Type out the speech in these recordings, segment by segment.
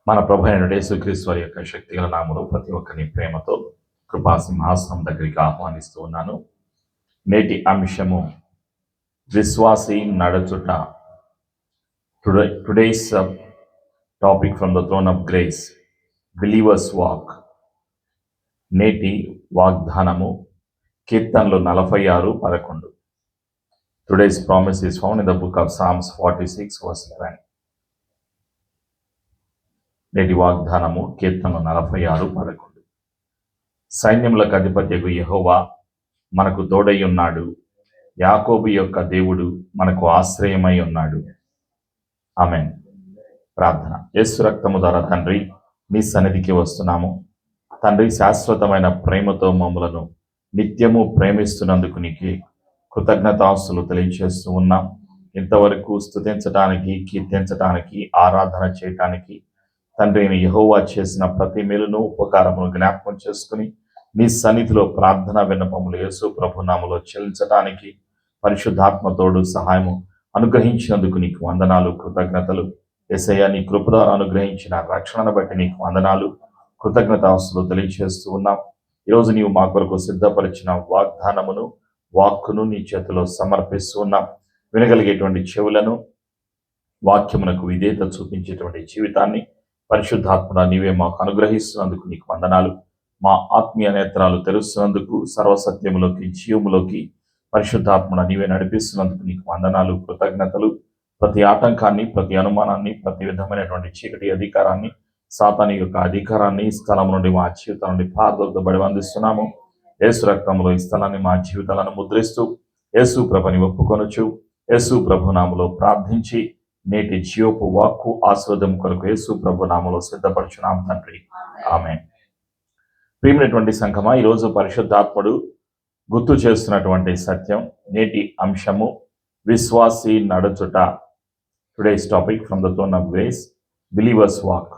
మన ప్రభు అయిన యేసుక్రీస్తు వారి యొక్క శక్తిగల నామములో ప్రతి ఒక్కరిని ప్రేమతో కృపా సింహాసనం దగ్గరికి ఆహ్వానిస్తూ ఉన్నాను. నేటి అంశము విశ్వాసి నడుచుట. Today's topic from the throne of grace, believers walk. నేటి వాగ్దానము కీర్తనలు 46:11. Today's promise is found in the book of Psalms 46:11. నేటి వాగ్దానము కీర్తనలు 46:11. సైన్యములకు అధిపత్యగు యెహోవా మనకు తోడై ఉన్నాడు, యాకోబు యొక్క దేవుడు మనకు ఆశ్రయమై ఉన్నాడు. ఆమేన్. ప్రార్థన. యేసు రక్తము ద్వారా తండ్రి నీ సన్నిధికి వస్తున్నాము. తండ్రి, శాశ్వతమైన ప్రేమతో మమ్మలను నిత్యము ప్రేమిస్తున్నందుకు నీకు కృతజ్ఞతాస్తులు తెలియజేస్తూ ఉన్నాం. ఇంతవరకు స్తుతించడానికి, కీర్తించడానికి, ఆరాధన చేయటానికి తండ్రి యెహోవా చేసిన ప్రతి మేలును, ఉపకారమును జ్ఞాపకం చేసుకుని నీ సన్నిధిలో ప్రార్థన విన్నపములు యేసు ప్రభు నామములో చెల్లించడానికి పరిశుద్ధాత్మ తోడు సహాయము అనుగ్రహించినందుకు నీకు వందనాలు, కృతజ్ఞతలు. యేసయ్య, నీ కృప ద్వారా అనుగ్రహించిన రక్షణను బట్టి నీకు వందనాలు, కృతజ్ఞతాస్తులు తెలియజేస్తూ ఉన్నాం. ఈరోజు నీవు మా కొరకు సిద్ధపరిచిన వాగ్దానమును, వాక్కును నీ చేతిలో సమర్పిస్తూ ఉన్నాం. వినగలిగేటువంటి చెవులను, వాక్యమునకు విధేయత చూపించేటువంటి జీవితాన్ని పరిశుద్ధాత్మన నీవే మాకు అనుగ్రహిస్తున్నందుకు నీకు వందనాలు. మా ఆత్మీయ నేత్రాలు తెరుస్తున్నందుకు, సర్వసత్యములోకి, జీవములోకి పరిశుద్ధాత్మన నీవే నడిపిస్తున్నందుకు నీకు వందనాలు, కృతజ్ఞతలు. ప్రతి ఆటంకాన్ని, ప్రతి అనుమానాన్ని, ప్రతి విధమైనటువంటి చీకటి అధికారాన్ని, సాతాను యొక్క అధికారాన్ని స్థలం నుండి మా జీవితం నుండి పారదొబ్బడి వందిస్తున్నాము. యేసు రక్తంలో ఈ స్థలాన్ని మా జీవితాలను ముద్రిస్తూ యేసు ప్రభుని ఒప్పుకొనొచ్చు. యేసు ప్రభు నామములో ప్రార్థించి నేటి జీవపు వాక్కు ఆశీర్వాదం కొరకు యేసు ప్రభు నామములో సిద్ధపరచున్నాం తండ్రి. ఆమేన్. ప్రియమైనటువంటి సంఘమా, ఈరోజు పరిశుద్ధాత్ముడు గుర్తు చేస్తున్నటువంటి సత్యం, నేటి అంశము విశ్వాసి నడుచుట. Today's topic from the throne of grace, believers walk.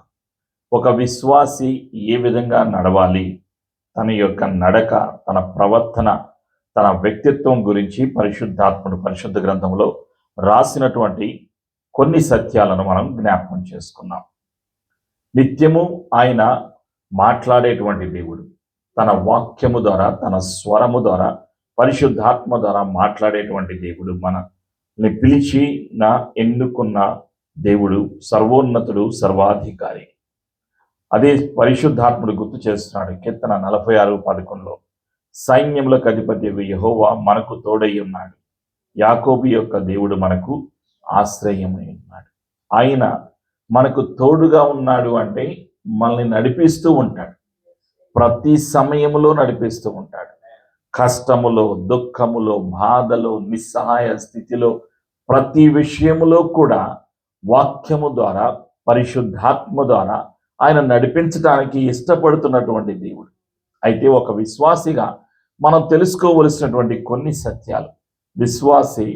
ఒక విశ్వాసి ఏ విధంగా నడవాలి, తన యొక్క నడక, తన ప్రవర్తన, తన వ్యక్తిత్వం గురించి పరిశుద్ధాత్ముడు పరిశుద్ధ గ్రంథంలో రాసినటువంటి కొన్ని సత్యాలను మనం జ్ఞాపకం చేసుకున్నాం. నిత్యము ఆయన మాట్లాడేటువంటి దేవుడు. తన వాక్యము ద్వారా, తన స్వరము ద్వారా, పరిశుద్ధాత్మ ద్వారా మాట్లాడేటువంటి దేవుడు. మనల్ని పిలిచి ఎన్నుకున్న దేవుడు, సర్వోన్నతుడు, సర్వాధికారి. అదే పరిశుద్ధాత్ముడు గుర్తు చేస్తున్నాడు కీర్తన 46:11. సైన్యములకు అధిపతి యెహోవా మనకు తోడై ఉన్నాడు, యాకోబు యొక్క దేవుడు మనకు ఆశ్రయమై ఉన్నాడు. ఆయన మనకు తోడుగా ఉన్నాడు అంటే మనల్ని నడిపిస్తూ ఉంటాడు. ప్రతి సమయములో నడిపిస్తూ ఉంటాడు. కష్టములో, దుఃఖములో, బాధలో, నిస్సహాయ స్థితిలో, ప్రతి విషయములో కూడా వాక్యము ద్వారా, పరిశుద్ధాత్మ ద్వారా ఆయన నడిపించడానికి ఇష్టపడుతున్నటువంటి దేవుడు. అయితే ఒక విశ్వాసిగా మనం తెలుసుకోవలసినటువంటి కొన్ని సత్యాలు, విశ్వాసి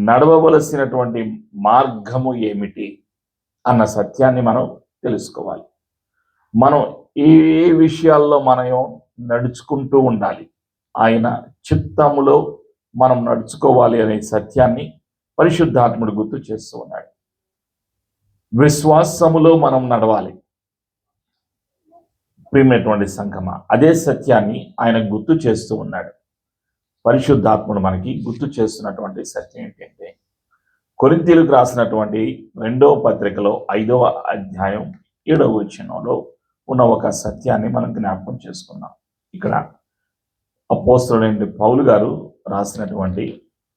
నడవవలసినటువంటి మార్గము ఏమిటి అన్న సత్యాన్ని మనం తెలుసుకోవాలి. మనం ఏ విషయాల్లో మనం నడుచుకుంటూ ఉండాలి, ఆయన చిత్తములో మనం నడుచుకోవాలి అనే సత్యాన్ని పరిశుద్ధాత్ముడు గుర్తు చేస్తూ ఉన్నాడు. విశ్వాసములో మనం నడవాలి ప్రియమైనటువంటి సంఘమా. అదే సత్యాన్ని ఆయన గుర్తు చేస్తూ ఉన్నాడు. పరిశుద్ధాత్ముడు మనకి గుర్తు చేస్తున్నటువంటి సత్యం ఏంటంటే, కొరింథీయులకు రాసినటువంటి 2వ పత్రికలో 5వ అధ్యాయం 7వ వచనంలో ఉన్న ఒక సత్యాన్ని మనం జ్ఞాపకం చేసుకున్నాం. ఇక్కడ అపోస్తలుడైన పౌలు గారు రాసినటువంటి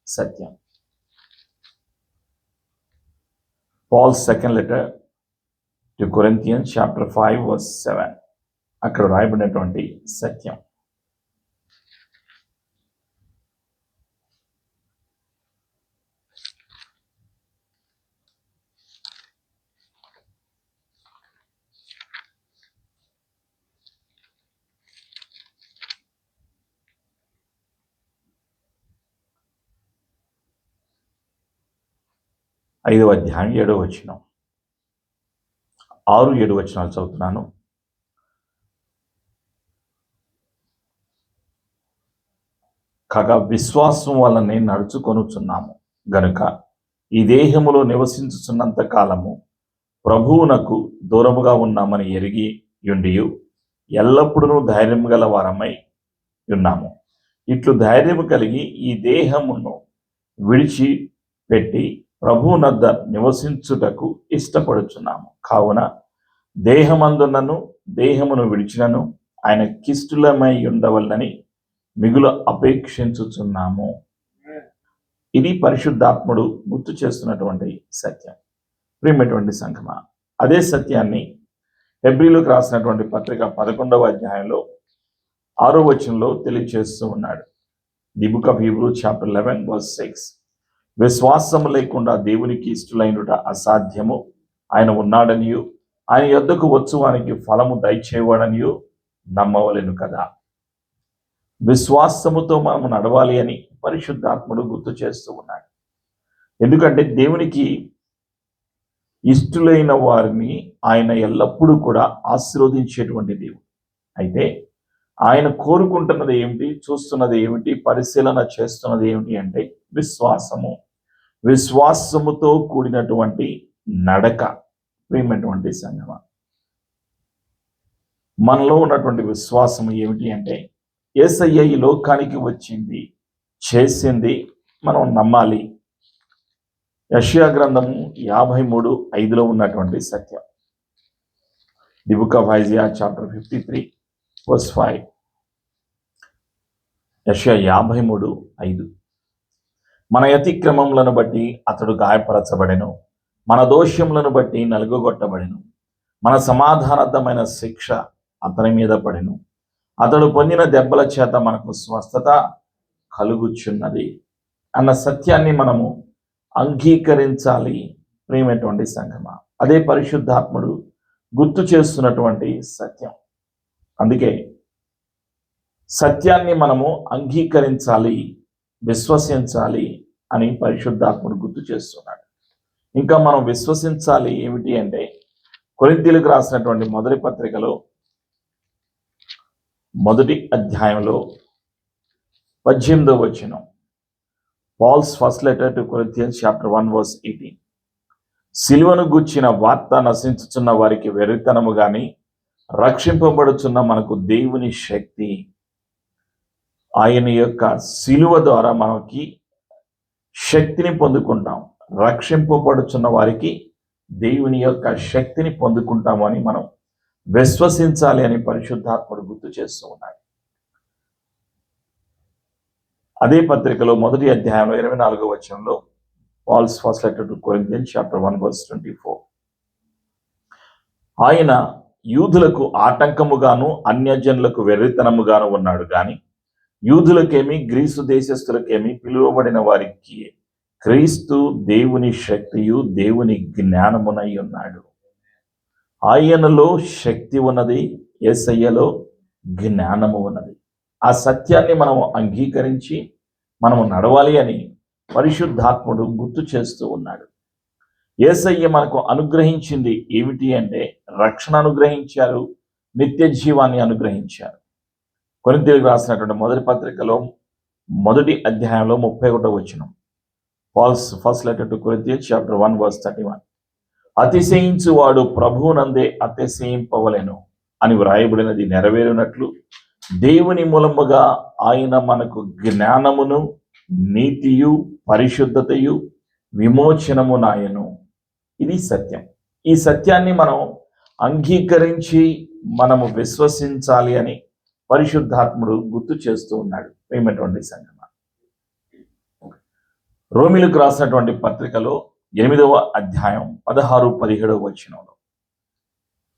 సత్యం, Paul's second letter to Corinthians chapter 5:7. అక్కడ రాయబడినటువంటి సత్యం, ఐదవ అధ్యాయం 7వ వచనం, 6-7 వచనాలు చదువుతున్నాను. కాగా విశ్వాసం వలనే నడుచుకొనుచున్నాము గనుక ఈ దేహములో నివసించుచున్నంత కాలము ప్రభువునకు దూరముగా ఉన్నామని ఎరిగి యుండియు ఎల్లప్పుడూ ధైర్యం గల వారమై ఉన్నాము. ఇట్లు ధైర్యము కలిగి ఈ దేహమును విడిచిపెట్టి ప్రభువునద్ద నివసించుటకు ఇష్టపడుచున్నాము. కావున దేహమందున్నను దేహమును విడిచినను ఆయన కిష్టులమై ఉండవలనని మిగులు అపేక్షించుచున్నాము. ఇది పరిశుద్ధాత్ముడు గుర్తు చేస్తున్నటువంటి సత్యం. ప్రియమైనటువంటి సంఘమా, అదే సత్యాన్ని హెబ్రీలకు రాసినటువంటి పత్రిక 11వ అధ్యాయంలో 6వ వచనంలో తెలియజేస్తూ ఉన్నాడు. The book of Hebrew chapter 11 verse 6. విశ్వాసము లేకుండా దేవునికి ఇష్టలైనట అసాధ్యము. ఆయన ఉన్నాడనియు ఆయన యొద్దకు వచ్చువానికి ఫలము దయచేవాడనియు నమ్మవలెను కదా. విశ్వాసముతో మనము నడవాలి అని పరిశుద్ధాత్ముడు గుర్తు చేస్తూ ఉన్నాడు. ఎందుకంటే దేవునికి ఇష్టలైన వారిని ఆయన ఎల్లప్పుడూ కూడా ఆశీర్వదించేటువంటి దేవుడు. అయితే ఆయన కోరుకుంటున్నది ఏమిటి, చూస్తున్నది ఏమిటి, పరిశీలన చేస్తున్నది ఏమిటి అంటే విశ్వాసము. విశ్వాసముతో కూడినటువంటి నడక. ప్రియమైనటువంటి సంగమా, మనలో ఉన్నటువంటి విశ్వాసం ఏమిటి అంటే యేసయ్య ఈ లోకానికి వచ్చింది, చేసింది మనం నమ్మాలి. యెషయా గ్రంథము 53:5లో ఉన్నటువంటి సత్యం. The book of Isaiah chapter 53 verse 5. యెషయా 53:5. మన అతిక్రమములను బట్టి అతడు గాయపరచబడెను, మన దోషములను బట్టి నలుగగొట్టబడెను, మన సమాధానతమైన శిక్ష అతని మీద పడెను, అతడు పొందిన దెబ్బల చేత మనకు స్వస్థత కలుగుచున్నది అన్న సత్యాన్ని మనము అంగీకరించాలి. ప్రియమైనటువంటి సంఘమా, అదే పరిశుద్ధాత్ముడు గుర్తు చేస్తున్నటువంటి సత్యం. అందుకే సత్యాన్ని మనము అంగీకరించాలి, విశ్వసించాలి అని పరిశుద్ధాత్ముడు గుర్తు చేస్తున్నాడు. ఇంకా మనం విశ్వసించాలి ఏమిటి అంటే కొరింథీయులకు రాసినటువంటి మొదటి పత్రికలో 1వ అధ్యాయంలో 18వ వచనం. Paul's first letter to Corinthians chapter 1 verse 18. సిలువను గూర్చిన వార్త నశించుచున్న వారికి వెర్రితనము గాని, రక్షింపబడుచున్న మనకు దేవుని శక్తి. ఆయన యొక్క సిలువ ద్వారా మనకి శక్తిని పొందుకుంటాం. రక్షింపబడుచున్న వారికి దేవుని యొక్క శక్తిని పొందుకుంటాము అని మనం విశ్వసించాలి అని పరిశుద్ధాత్ముడు గుర్తు చేస్తూ ఉన్నాడు. అదే పత్రికలో 1వ అధ్యాయంలో 24వ వచనంలో Paul's first letter to Corinthians chapter 1 verse 24. ఆయన యూదులకు ఆటంకముగాను అన్యజనులకు వెర్రితనముగాను ఉన్నాడు గాని యూదులకేమి గ్రీసు దేశస్థులకేమి పిలువబడిన వారికి క్రీస్తు దేవుని శక్తియు దేవుని జ్ఞానమునై ఉన్నాడు. ఆయనలో శక్తి ఉన్నది, యేసయ్యలో జ్ఞానము ఉన్నది. ఆ సత్యాన్ని మనము అంగీకరించి మనము నడవాలి అని పరిశుద్ధాత్ముడు గుర్తు చేస్తూ ఉన్నాడు. యేసయ్య మనకు అనుగ్రహించింది ఏమిటి అంటే రక్షణ అనుగ్రహించారు, నిత్య జీవాన్ని అనుగ్రహించారు. కొరింథీయులకు రాసినటువంటి మొదటి పత్రికలో 1వ అధ్యాయంలో 31వ వచనం. Paul's first letter to Corinthians chapter 1 verse 31. అతిశయించువాడు ప్రభువునందే అతిశయింపవలెను అని వ్రాయబడినది నెరవేరునట్లు దేవుని మూలముగా ఆయన మనకు జ్ఞానమును నీతియు పరిశుద్ధతయు విమోచనము నాయను. ఇది సత్యం. ఈ సత్యాన్ని మనం అంగీకరించి మనము విశ్వసించాలి అని పరిశుద్ధాత్ముడు గుర్తు చేస్తూ ఉన్నాడు. ప్రియమైనటువంటి సంగమా, రోమీయులకు రాసినటువంటి పత్రికలో 8వ అధ్యాయం 16-17 వచనంలో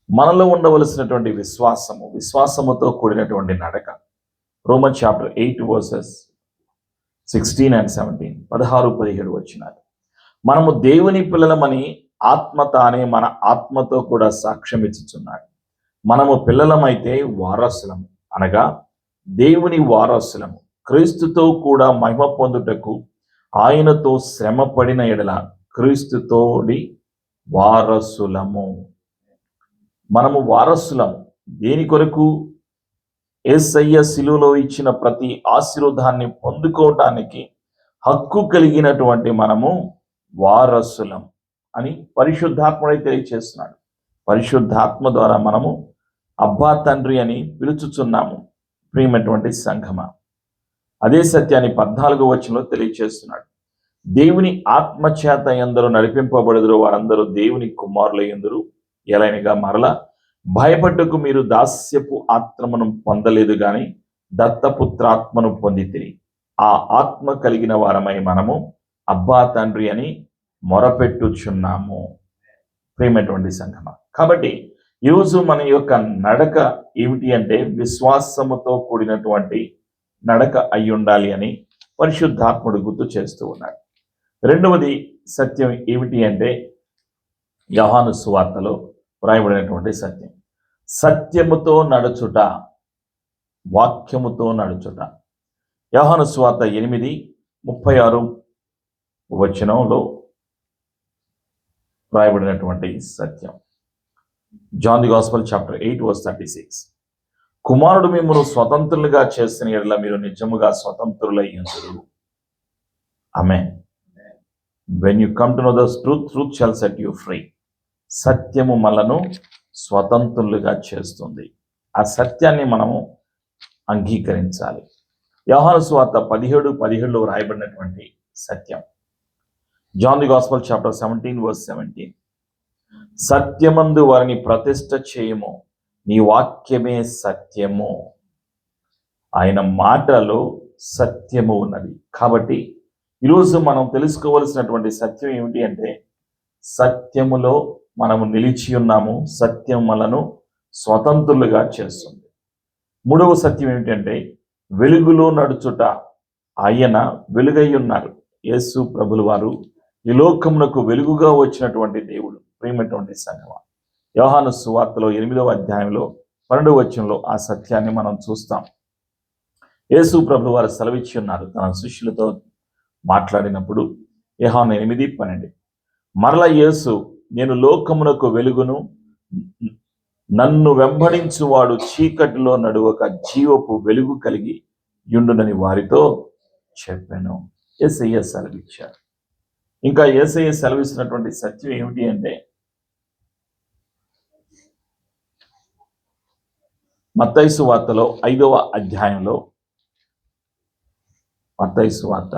మనలో ఉండవలసినటువంటి విశ్వాసము, విశ్వాసముతో కూడినటువంటి నడక. రోమన్ చాప్టర్ 8 verses 16 and 17, 16-17 వచనాలు. మనము దేవుని పిల్లలమని ఆత్మ తానే మన ఆత్మతో కూడా సాక్ష్యం ఇచ్చుచున్నాడు. మనము పిల్లలమైతే వారసులము, అనగా దేవుని వారసులము, క్రీస్తుతో కూడా మహిమ పొందుటకు ఆయనతో శ్రమ పడిన ఎడల క్రీస్తుతోడి వారసులము. మనము వారసులము. దేని కొరకు? యేసయ్య శిలువలో ఇచ్చిన ప్రతి ఆశీర్వాదాన్ని పొందుకోవటానికి హక్కు కలిగినటువంటి మనము వారసులం. అని పరిశుద్ధాత్ముడై తెలియచేస్తున్నాడు. పరిశుద్ధాత్మ ద్వారా మనము అబ్బా తండ్రి అని పిలుచుచున్నాము ప్రియమైనటువంటి సంఘమా. అదే సత్యాన్ని 14వ వచనంలో తెలియచేస్తున్నాడు. దేవుని ఆత్మచేత ఎందరూ నడిపింపబడుదురో వారందరూ దేవుని కుమారులయ్యుందురు. ఎలైనగా మరలా భయపట్టుకు మీరు దాస్యపు ఆత్మను పొందలేదు గాని దత్తపుత్రాత్మను పొందితిరి. ఆ ఆత్మ కలిగిన వారమై మనము అబ్బా తండ్రి అని మొరపెట్టుచున్నాము ప్రియమైనటువంటి సంఘమా. కాబట్టి ఈరోజు మన యొక్క నడక ఏమిటి అంటే విశ్వాసముతో కూడినటువంటి నడక అయి ఉండాలి అని పరిశుద్ధాత్ముడు గుర్తు చేస్తూ ఉన్నాడు. రెండవది సత్యం ఏమిటి అంటే యోహాను సువార్తలో వ్రాయబడినటువంటి సత్యం, సత్యముతో నడుచుట, వాక్యముతో నడుచుట. యోహాను సువార్త 8:36 వచనంలో వ్రాయబడినటువంటి సత్యం. John the gospel chapter 8:36. కుమారుడు మిమ్మల్ని స్వతంత్రులుగా చేసిన యెడల మీరు నిజముగా స్వతంత్రులయ్యుందురు. ఆమేన్. When you come to know the truth, truth shall set you free. సత్యము మనలను స్వతంత్రులుగా చేస్తుంది. ఆ సత్యాన్ని మనము అంగీకరించాలి. యోహాను సువార్త 17:17లో రాయబడినటువంటి సత్యం. John the gospel chapter 17:17. సత్యమందు వారిని ప్రతిష్ఠ చేయము, నీ వాక్యమే సత్యము. ఆయన మాటలో సత్యము ఉన్నది. కాబట్టి ఈరోజు మనం తెలుసుకోవలసినటువంటి సత్యం ఏమిటి అంటే సత్యములో మనము నిలిచి ఉన్నాము. సత్యం మనను స్వతంత్రులుగా చేస్తుంది. మూడవ సత్యం ఏమిటంటే వెలుగులో నడుచుట. ఆయన వెలుగై ఉన్నారు. యేసు ప్రభుల వారు ఈ లోకమునకు వెలుగుగా వచ్చినటువంటి దేవుడు ప్రియమైనటువంటి సంఘమా. యోహాను సువార్తలో 8వ అధ్యాయంలో 12వ వచనంలో ఆ సత్యాన్ని మనం చూస్తాం. యేసు ప్రభుల వారు సెలవిచ్చి ఉన్నారు తన శిష్యులతో మాట్లాడినప్పుడు. యోహాను 8:12. మరలా యేసు, నేను లోకమునకు వెలుగును, నన్ను వెంబడించువాడు చీకటిలో నడువక జీవపు వెలుగు కలిగి యుండునని వారితో చెప్పాను. యేసయ్య సెలవిచ్చారు. ఇంకా యేసయ్య సెలవిస్తున్నటువంటి సత్యం ఏమిటి అంటే మత్తయి సువార్తలో 5వ అధ్యాయంలో, మత్తయి సువార్త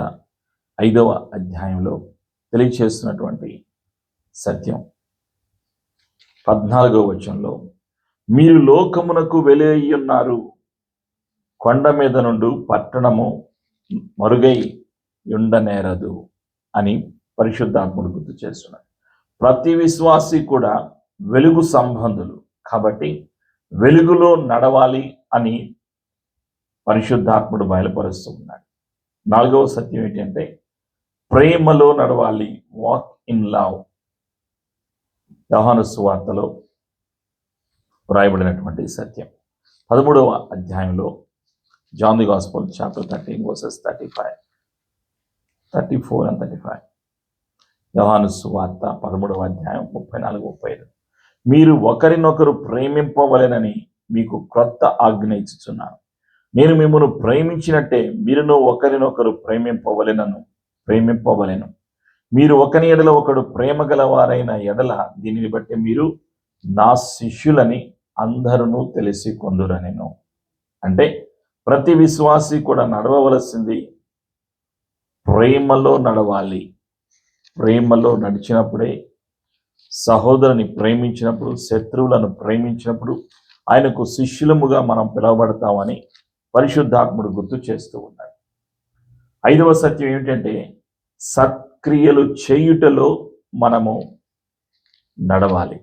5వ అధ్యాయంలో తెలియచేస్తున్నటువంటి సత్యం 14వ వచనంలో, మీరు లోకమునకు వెలుగై ఉన్నారు, కొండ మీద నుండి పట్టణము మరుగై ఉండనేరదు అని పరిశుద్ధాత్ముడు గుర్తు చేస్తున్నారు. ప్రతి విశ్వాసి కూడా వెలుగు సంబంధులు. కాబట్టి వెలుగులో నడవాలి అని పరిశుద్ధాత్ముడు బయలుపరుస్తూ ఉన్నాడు. 4వ సత్యం ఏంటంటే ప్రేమలో నడవాలి, వాక్ ఇన్ లవ్. యోహాను సువార్తలో వ్రాయబడినటువంటి సత్యం 13వ అధ్యాయంలో John the gospel chapter 13:34 and 35. యోహాను సువార్త 13వ అధ్యాయం 34-35. మీరు ఒకరినొకరు ప్రేమింపవలెనని మీకు క్రొత్త ఆజ్ఞ ఇచ్చుచున్నాను. నేను మిమ్మల్ని ప్రేమించినట్టే మీరును ఒకరినొకరు ప్రేమింపవలెను. మీరు ఒకని ఎడల ఒకడు ప్రేమ గలవారైన ఎడల దీనిని బట్టి మీరు నా శిష్యులని అందరూ తెలిసి కొందురనెను. అంటే ప్రతి విశ్వాసి కూడా నడవవలసింది ప్రేమలో నడవాలి. ప్రేమలో నడిచినప్పుడే, సహోదరుని ప్రేమించినప్పుడు, శత్రువులను ప్రేమించినప్పుడు ఆయనకు శిష్యులముగా మనం పిలువబడతామని పరిశుద్ధాత్ముడు గుర్తు చేస్తూ ఉన్నాడు. 5వ సత్యం ఏమిటంటే సత్క్రియలు చేయుటలో మనము నడవాలి.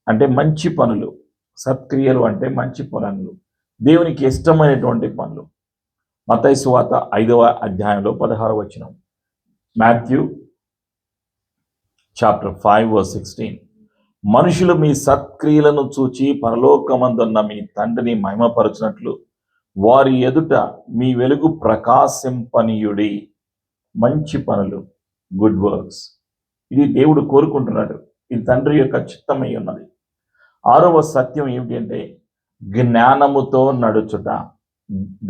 అంటే మంచి పనులు. సత్క్రియలు అంటే మంచి పనులు, దేవునికి ఇష్టమైనటువంటి పనులు. మత్తయి సువార్త 5వ అధ్యాయంలో 16వ వచనం. Matthew chapter 5:16. మనుషులు మీ సత్క్రియలను చూచి పరలోకమందున్న మీ తండ్రిని మహిమపరచునట్లు వారి ఎదుట మీ వెలుగు ప్రకాశింపనీయుడి. మంచి పనులు, గుడ్ వర్క్స్, ఇది దేవుడు కోరుకుంటున్నాడు. ఇది తండ్రి యొక్క చిత్తమై ఉన్నది. 6వ సత్యం ఏమిటి అంటే జ్ఞానముతో నడుచుట.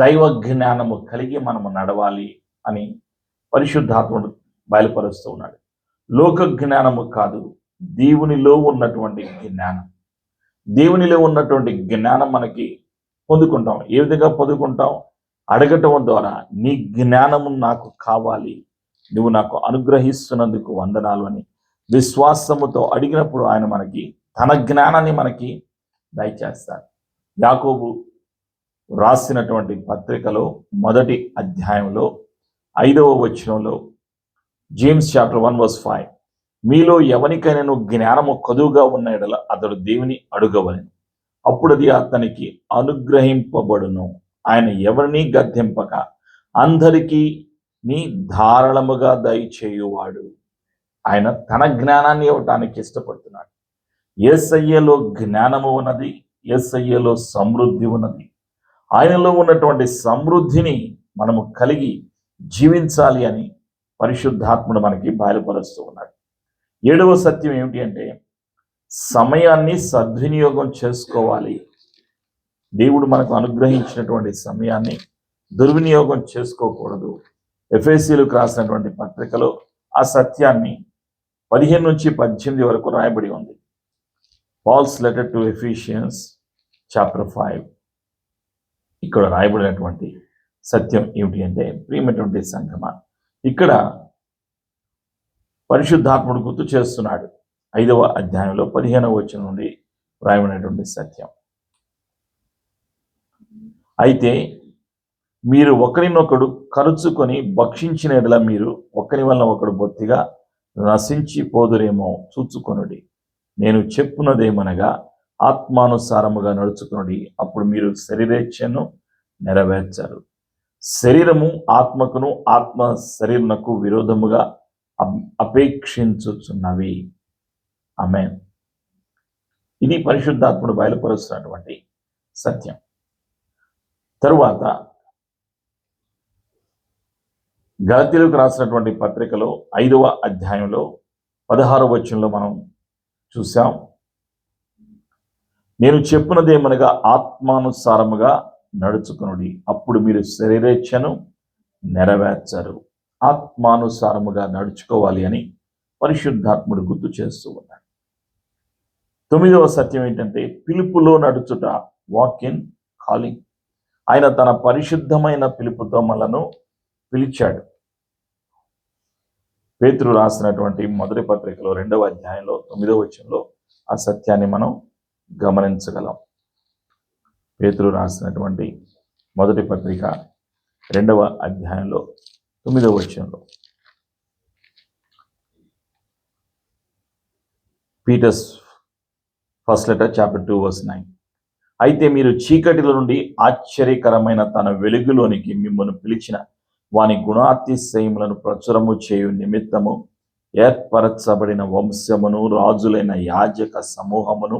దైవ జ్ఞానము కలిగి మనము నడవాలి అని పరిశుద్ధాత్ముడు బయలుపరుస్తూ ఉన్నాడు. లోక జ్ఞానము కాదు, దేవునిలో ఉన్నటువంటి జ్ఞానం. దేవునిలో ఉన్నటువంటి జ్ఞానం మనకి పొందుకుంటాం. ఏ విధంగా పొందుకుంటాం? అడగటం ద్వారా, నీ జ్ఞానము నాకు కావాలి, నువ్వు నాకు అనుగ్రహిస్తున్నందుకు వందనాలు అని విశ్వాసముతో అడిగినప్పుడు ఆయన మనకి తన జ్ఞానాన్ని మనకి దయచేస్తారు. యాకోబు రాసినటువంటి పత్రికలో మొదటి అధ్యాయంలో 5వ వచనంలో, జేమ్స్ చాప్టర్ 1:5, మీలో ఎవరికైనా జ్ఞానము కొదువుగా ఉన్న ఎడల అతడు దేవుని అడుగవలెను, అప్పుడు అది అతనికి అనుగ్రహింపబడును. ఆయన ఎవరిని గద్దింపక అందరికీ నీ ధారాళముగా దయచేయువాడు. ఆయన తన జ్ఞానాన్ని ఇవ్వటానికి ఇష్టపడుతున్నాడు. యేసయ్యలో జ్ఞానము ఉన్నది, యేసయ్యలో సమృద్ధి ఉన్నది. ఆయనలో ఉన్నటువంటి సమృద్ధిని మనము కలిగి జీవించాలి అని పరిశుద్ధాత్ముడు మనకి బయలుపరుస్తూ ఉన్నాడు. 7వ సత్యం ఏమిటి అంటే, సమయాన్ని సద్వినియోగం చేసుకోవాలి. దేవుడు మనకు అనుగ్రహించినటువంటి సమయాన్ని దుర్వినియోగం చేసుకోకూడదు. ఎఫెసీయులకు రాసినటువంటి పత్రికలో ఆ సత్యాన్ని 15 నుంచి 18 వరకు రాయబడి ఉంది. Paul's letter to Ephesians chapter 5. ఇక్కడ రాయబడినటువంటి సత్యం ఏమిటి అంటే, ప్రియమైనటువంటి సంగమా, ఇక్కడ పరిశుద్ధాత్ముడు గుర్తు చేస్తున్నాడు. 5వ అధ్యాయంలో 15వ వచనం నుండి రాయబడినటువంటి సత్యం. అయితే మీరు ఒకరినొకడు కరుచుకొని భక్షించిన ఎడల మీరు ఒకరి వల్ల ఒకడు బొత్తిగా నశించిపోదురేమో చూచుకొనుడి. నేను చెప్పున్నదేమనగా, ఆత్మానుసారముగా నడుచుకొనుడి, అప్పుడు మీరు శరీరేచ్ఛను నెరవేర్చరు. శరీరము ఆత్మకును, ఆత్మ శరీరమునకు విరోధముగా అపేక్షించుచున్నవి. ఆమేన్. ఇది పరిశుద్ధాత్ముడు బయలుపరుస్తున్నటువంటి సత్యం. తరువాత గలతీయులకు రాసినటువంటి పత్రికలో 5వ అధ్యాయంలో 16వ వచనంలో మనం చూసాం, నేను చెప్పున్నదేమనగా ఆత్మానుసారముగా నడుచుకొనుడి, అప్పుడు మీరు శరీరేచ్ఛను నెరవేర్చరు. ఆత్మానుసారముగా నడుచుకోవాలి అని పరిశుద్ధాత్ముడు గుర్తు చేస్తూ ఉన్నాడు. 9వ సత్యం ఏంటంటే, పిలుపులో నడుచుట, వాక్ ఇన్ కాలింగ్. ఆయన తన పరిశుద్ధమైన పిలుపుతో మనను పిలిచాడు. పేతురు రాసినటువంటి మొదటి పత్రికలో 2వ అధ్యాయంలో 9వ వచనంలో ఆ సత్యాన్ని మనం గమనించగలం. పేతురు రాసినటువంటి మొదటి పత్రిక 2వ అధ్యాయంలో 9వ వచనంలో, పీటర్స్ ఫస్ట్ లెటర్ చాప్టర్ 2:9, అయితే మీరు చీకటిలో నుండి ఆశ్చర్యకరమైన తన వెలుగులోనికి మిమ్మల్ని పిలిచిన వాని గుణాతిశయములను ప్రచురము చేయు నిమిత్తము ఏర్పరచబడిన వంశమును, రాజులైన యాజక సమూహమును,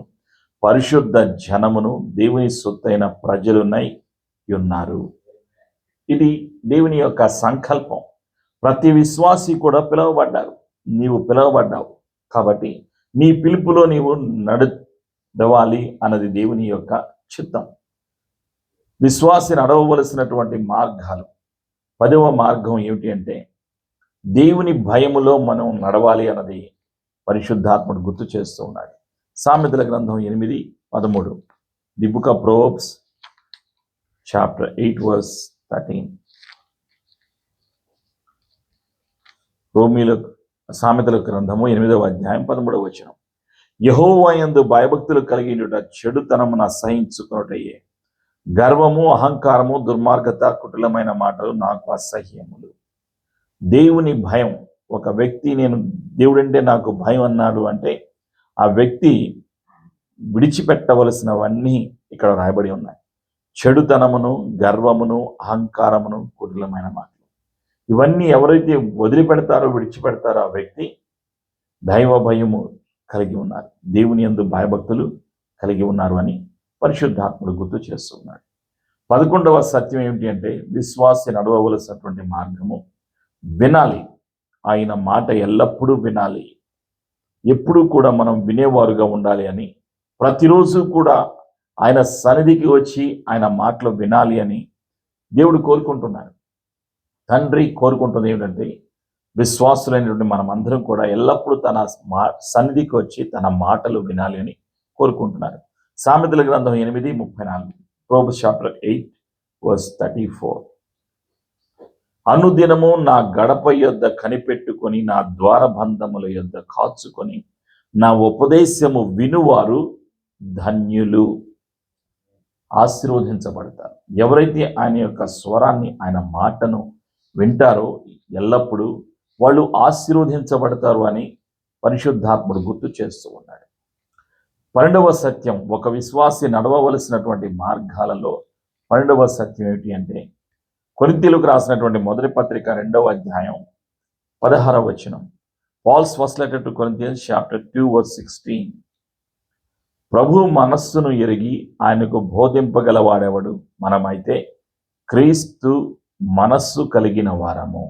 పరిశుద్ధ జనమును, దేవుని సొత్తైన ప్రజలునై ఉన్నారు. ఇది దేవుని యొక్క సంకల్పం. ప్రతి విశ్వాసి కూడా పిలువబడ్డారు. నీవు పిలువబడ్డావు కాబట్టి నీ పిలుపులో నీవు నడవాలి అన్నది దేవుని యొక్క చిత్తం. విశ్వాసి నడవవలసినటువంటి మార్గాలు, 10వ మార్గం ఏమిటి అంటే, దేవుని భయములో మనం నడవాలి అన్నది పరిశుద్ధాత్ముడు గుర్తు చేస్తూ ఉన్నాడు. సామెతల గ్రంథం 8:13, the book of Proverbs chapter 8:13. సామెతల గ్రంథము 8వ అధ్యాయం 13వ వచనం, యెహోవా యందు భయభక్తులు కలిగినట చెడుతనమును అసహించుకొనుటయే, గర్వము, అహంకారము, దుర్మార్గత, కుటిలమైన మాటలు నాకు అసహ్యములు. దేవుని భయం. ఒక వ్యక్తి నేను దేవుడంటే నాకు భయం అన్నాడు అంటే ఆ వ్యక్తి విడిచిపెట్టవలసినవన్నీ ఇక్కడ రాయబడి ఉన్నాయి. చెడుతనమును, గర్వమును, అహంకారమును, కుటిలమైన మాటలు. ఇవన్నీ ఎవరైతే వదిలిపెడతారో, విడిచిపెడతారో ఆ వ్యక్తి దైవ భయము కలిగి ఉన్నారు, దేవుని యందు భయభక్తులు కలిగి ఉన్నారు అని పరిశుద్ధాత్ముడు గుర్తు చేస్తున్నాడు. 11వ సత్యం ఏమిటి అంటే, విశ్వాసి నడవవలసినటువంటి మార్గము వినాలి. ఆయన మాట ఎల్లప్పుడూ వినాలి. ఎప్పుడూ కూడా మనం వినేవారుగా ఉండాలి అని, ప్రతిరోజు కూడా ఆయన సన్నిధికి వచ్చి ఆయన మాటలు వినాలి అని దేవుడు కోరుకుంటున్నాడు. తండ్రి కోరుకుంటుంది ఏమిటంటే, విశ్వాసులైనటువంటి మనమందరం కూడా ఎల్లప్పుడూ తన సన్నిధికి వచ్చి తన మాటలు వినాలి అని కోరుకుంటున్నారు. సామెతల గ్రంథం 8:34, ప్రోవర్బ్స్ చాప్టర్ 8:34. అనుదినము నా గడప యొద్ద కనిపెట్టుకొని నా ద్వారబంధముల యొద్ద కాచుకొని నా ఉపదేశము వినువారు ధన్యులు, ఆశీర్వదించబడతారు. ఎవరైతే ఆయన యొక్క స్వరాన్ని, ఆయన మాటను వింటారో ఎల్లప్పుడూ వాళ్ళు ఆశీర్వదించబడతారు అని పరిశుద్ధాత్ముడు గుర్తు చేస్తూ ఉన్నాడు. 12వ సత్యం, ఒక విశ్వాసి నడవవలసినటువంటి మార్గాలలో 12వ సత్యం ఏమిటి అంటే, కొరింథీయులకు రాసినటువంటి మొదటి పత్రిక 2వ అధ్యాయం 16వ వచనం. Paul's first letter to Corinthians chapter 2:16. ప్రభు మనస్సును ఎరిగి ఆయనకు బోధింపగలవాడెవడు? మనమైతే క్రీస్తు మనస్సు కలిగిన వారము.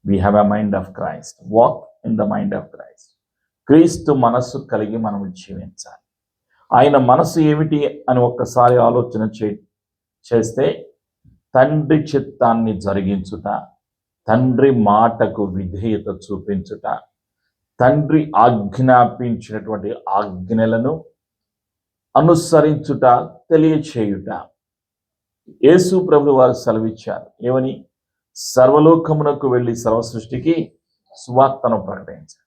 We have a mind of Christ. Walk in the mind of Christ. క్రీస్తు మనస్సు కలిగి మనం జీవించాలి. ఆయన మనస్సు ఏమిటి అని ఒక్కసారి ఆలోచన చేస్తే, తండ్రి చిత్తాన్ని జరిగించుట, తండ్రి మాటకు విధేయత చూపించుట, తండ్రి ఆజ్ఞాపించినటువంటి ఆజ్ఞలను అనుసరించుట, తెలియచేయుట. యేసు ప్రభు వారు సెలవిచ్చారు ఏమని? సర్వలోకమునకు వెళ్ళి సర్వ సృష్టికి సువార్తను ప్రకటించారు.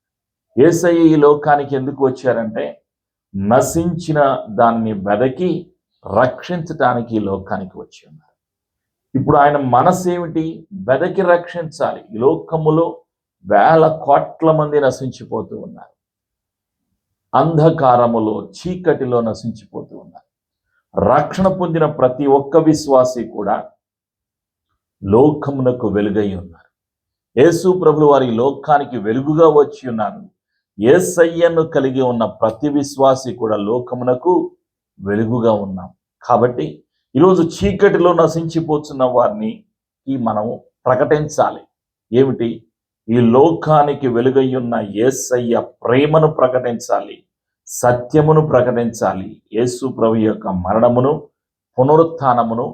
యేసయ్య ఈ లోకానికి ఎందుకు వచ్చారంటే, నశించిన దాన్ని వెదకి రక్షించటానికి ఈ లోకానికి వచ్చి ఉన్నారు. ఇప్పుడు ఆయన మనసు ఏమిటి? వెదకి రక్షించాలి. ఈ లోకములో వేల కోట్ల మంది నశించిపోతూ ఉన్నారు. అంధకారములో, చీకటిలో నశించిపోతూ ఉన్నారు. రక్షణ పొందిన ప్రతి ఒక్క విశ్వాసి కూడా లోకమునకు వెలుగై ఉన్నారు. యేసు ప్రభువు వారి లోకానికి వెలుగుగా వచ్చి ఉన్నారు. యేసయ్యను కలిగి ఉన్న ప్రతి విశ్వాసి కూడా లోకమునకు వెలుగుగా ఉన్నాం. కాబట్టి ఈరోజు చీకటిలో నశించిపోతున్న వారిని మనం ప్రకటించాలి. ఏమిటి? ఈ లోకానికి వెలుగై ఉన్న యేసయ్య ప్రేమను ప్రకటించాలి, సత్యమును ప్రకటించాలి. యేసు ప్రభు యొక్క మరణమును, పునరుత్థానమును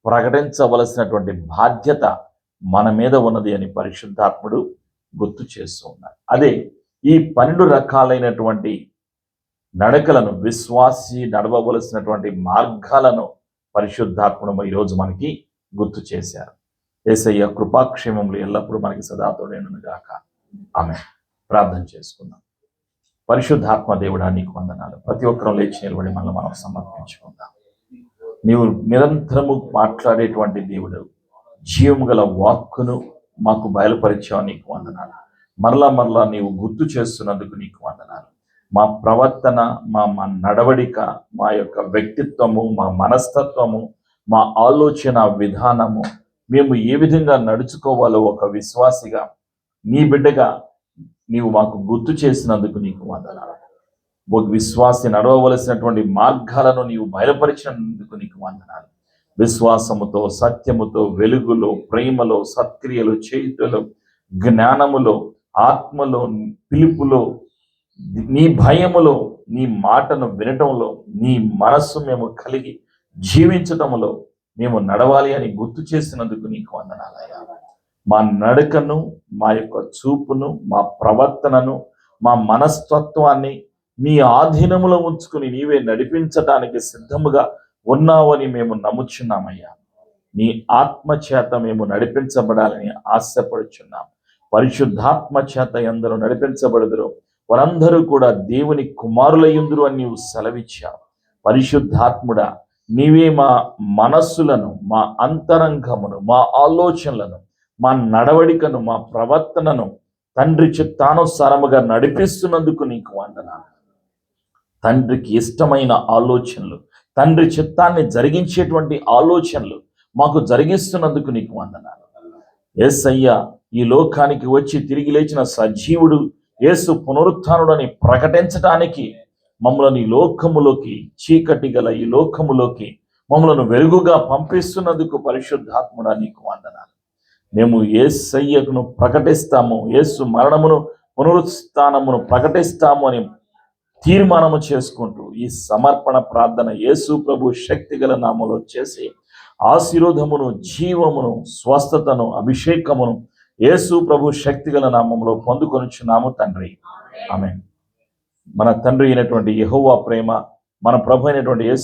ప్రకటించవలసినటువంటి బాధ్యత మన మీద ఉన్నది అని పరిశుద్ధాత్ముడు గుర్తు చేస్తూ ఉన్నారు. అదే ఈ 12 రకాలైనటువంటి నడకలను, విశ్వాసి నడవవలసినటువంటి మార్గాలను పరిశుద్ధాత్ముడు ఈరోజు మనకి గుర్తు చేశారు. యేసయ్య కృపాక్షేమములు ఎల్లప్పుడూ మనకి సదాతోడేను గాక. ఆమె ప్రార్థన చేసుకుందాం. పరిశుద్ధాత్మ దేవుడా, నీకు వందనాలు. ప్రతి ఒక్కరూ లేచి నిలబడి మనం సమర్పించుకుందాం. నీవు నిరంతరము మాట్లాడేటువంటి దేవుడు, జీవము గల వాక్కును మాకు బయలుపరిచావు, నీకు వందనాలు. మరలా నీవు గుర్తు చేస్తున్నందుకు నీకు వందనాలు. మా ప్రవర్తన, మా నడవడిక, మా యొక్క వ్యక్తిత్వము, మా మనస్తత్వము, మా ఆలోచన విధానము, మేము ఏ విధంగా నడుచుకోవాలో ఒక విశ్వాసిగా, నీ బిడ్డగా నీవు మాకు గుర్తు చేసినందుకు నీకు వందనాలు. ఒక విశ్వాసి నడవవలసినటువంటి మార్గాలను నీవు బయలుపరిచినందుకు నీకు వందనాలు. విశ్వాసముతో, సత్యముతో, వెలుగులో, ప్రేమలో, సత్క్రియలు చేయుటలో, జ్ఞానములో, ఆత్మలో, పిలుపులో, నీ భయములో, నీ మాటను వినటంలో, నీ మనస్సు మేము కలిగి జీవించటంలో మేము నడవాలి అని గుర్తు చేసినందుకు నీకు వందనాలయ్యా. మా నడకను, మా యొక్క చూపును, మా ప్రవర్తనను, మా మనస్తత్వాన్ని నీ ఆధీనములో ఉంచుకుని నీవే నడిపించటానికి సిద్ధముగా ఉన్నావని మేము నమ్ముచున్నామయ్యా. నీ ఆత్మ చేత మేము నడిపించబడాలని ఆశపడుచున్నాం. పరిశుద్ధాత్మ చేత ఎందరూ నడిపించబడుదురో వారందరూ కూడా దేవుని కుమారులయ్యుందురు అని నీవు సెలవిచ్చావు. పరిశుద్ధాత్ముడా, నీవే మా మనస్సులను, మా అంతరంగమును, మా ఆలోచనలను, మా నడవడికను, మా ప్రవర్తనను తండ్రి చిత్తానుసారముగా నడిపిస్తున్నందుకు నీకు వందనాలు. తండ్రికి ఇష్టమైన ఆలోచనలు, తండ్రి చిత్తాన్ని జరిగించేటువంటి ఆలోచనలు మాకు జరిగిస్తున్నందుకు నీకు వందనాలు. యేసయ్య ఈ లోకానికి వచ్చి తిరిగి లేచిన సజీవుడు, యేసు పునరుత్థానుడని ప్రకటించటానికి మమ్మల్ని ఈ లోకములోకి, చీకటి గల ఈ లోకములోకి మమ్మలను వెలుగుగా పంపిస్తున్నందుకు పరిశుద్ధాత్ముడా నీకు వందనాలు. మేము యేసయ్యను ప్రకటిస్తాము, యేసు మరణమును, పునరుత్థానమును ప్రకటిస్తాము అని తీర్మానము చేసుకుంటూ ఈ సమర్పణ ప్రార్థన యేసు ప్రభు శక్తి గల నామములో చేసి ఆశీర్వాదమును, జీవమును, స్వస్థతను, అభిషేకమును యేసు ప్రభు శక్తిగల నామములో పొందుకొనుచున్నాము తండ్రి. ఆమేన్. మన తండ్రి అయినటువంటి యెహోవా ప్రేమ, మన ప్రభు అయినటువంటి యేసు